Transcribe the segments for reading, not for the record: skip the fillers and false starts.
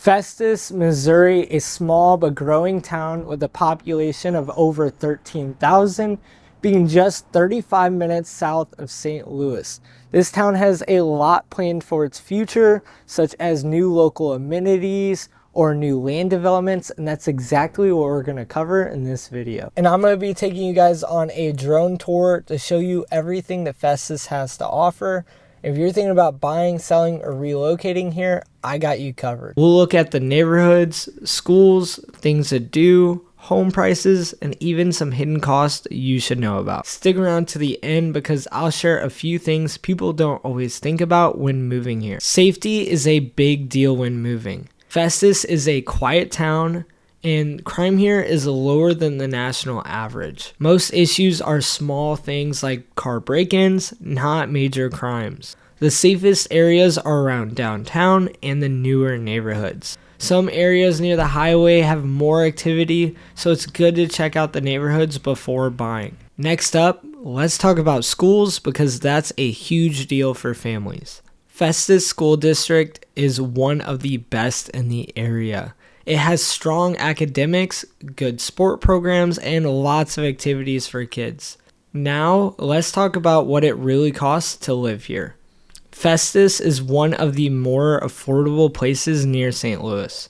Festus, Missouri, a small but growing town with a population of over 13,000, being just 35 minutes south of St. Louis. This town has a lot planned for its future, such as new local amenities or new land developments, and that's exactly what we're going to cover in this video. And I'm going to be taking you guys on a drone tour to show you everything that Festus has to offer. If you're thinking about buying, selling, or relocating here, I got you covered. We'll look at the neighborhoods, schools, things to do, home prices, and even some hidden costs you should know about. Stick around to the end because I'll share a few things people don't always think about when moving here. Safety is a big deal when moving. Festus is a quiet town, and crime here is lower than the national average. Most issues are small things like car break-ins, not major crimes. The safest areas are around downtown and the newer neighborhoods. Some areas near the highway have more activity, so it's good to check out the neighborhoods before buying. Next up, let's talk about schools because that's a huge deal for families. Festus School District is one of the best in the area. It has strong academics, good sport programs, and lots of activities for kids. Now, let's talk about what it really costs to live here. Festus is one of the more affordable places near St. Louis.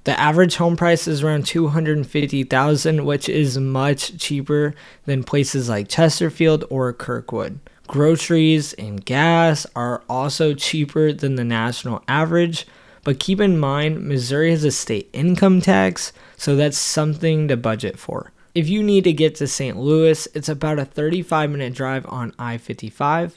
The average home price is around $250,000, which is much cheaper than places like Chesterfield or Kirkwood. Groceries and gas are also cheaper than the national average. But keep in mind, Missouri has a state income tax, so that's something to budget for. If you need to get to St. Louis, it's about a 35-minute drive on I-55.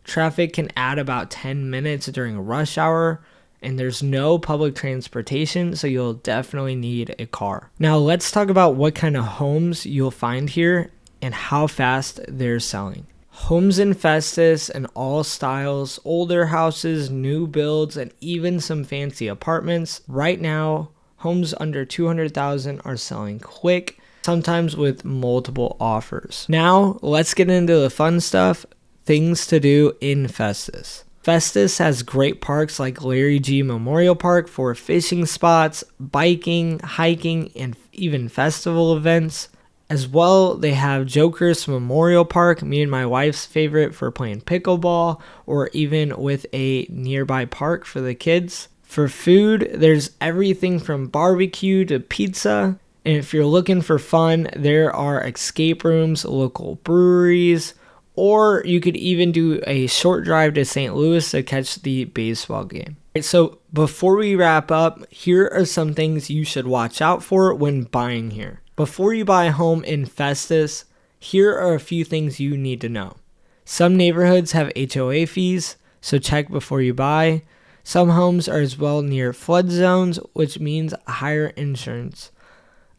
Traffic can add about 10 minutes during rush hour, and there's no public transportation, so you'll definitely need a car. Now let's talk about what kind of homes you'll find here and how fast they're selling. Homes in Festus in all styles, older houses, new builds, and even some fancy apartments. Right now, homes under $200,000 are selling quick, sometimes with multiple offers. Now, let's get into the fun stuff, things to do in Festus. Festus has great parks like Larry G. Memorial Park for fishing spots, biking, hiking, and even festival events. As well, they have Joker's Memorial Park, me and my wife's favorite for playing pickleball, or even with a nearby park for the kids. For food, there's everything from barbecue to pizza. And if you're looking for fun, there are escape rooms, local breweries, or you could even do a short drive to St. Louis to catch the baseball game. So before we wrap up, here are some things you should watch out for when buying here. Before you buy a home in Festus, here are a few things you need to know. Some neighborhoods have HOA fees, so check before you buy. Some homes are as well near flood zones, which means higher insurance.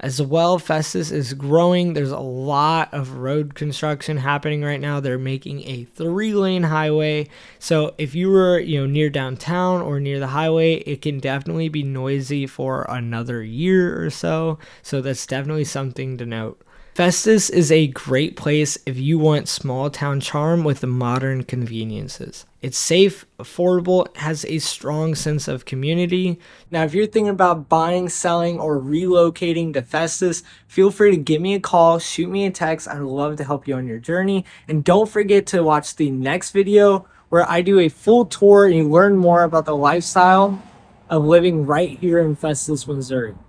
As well, Festus is growing. There's a lot of road construction happening right now. They're making a 3-lane highway. So if you were, near downtown or near the highway, it can definitely be noisy for another year or so. So that's definitely something to note. Festus is a great place if you want small town charm with the modern conveniences. It's safe, affordable, has a strong sense of community. Now, if you're thinking about buying, selling, or relocating to Festus, feel free to give me a call, shoot me a text. I'd love to help you on your journey. And don't forget to watch the next video where I do a full tour and you learn more about the lifestyle of living right here in Festus, Missouri.